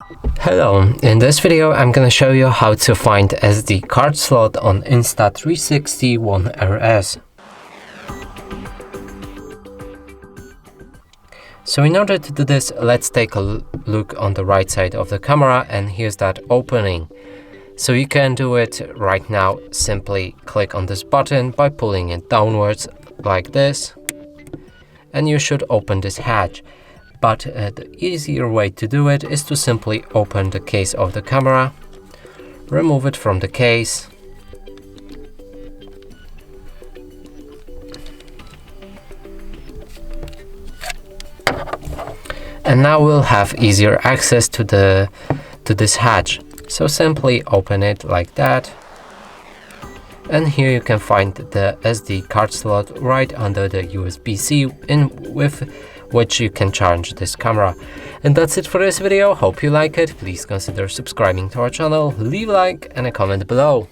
Hello, in this video I'm gonna show you how to find SD card slot on Insta360 One RS. So in order to do this, let's take a look on the right side of the camera, and here's that opening. So you can do it right now. Simply click on this button by pulling it downwards like this, and you should open this hatch. But the easier way to do it is to simply open the case of the camera, remove it from the case, and now we'll have easier access to this hatch. So simply open it like that, and here you can find the SD card slot right under the USB-C with which you can charge this camera. And that's it for this video. Hope you like it. Please consider subscribing to our channel, leave a like and a comment below.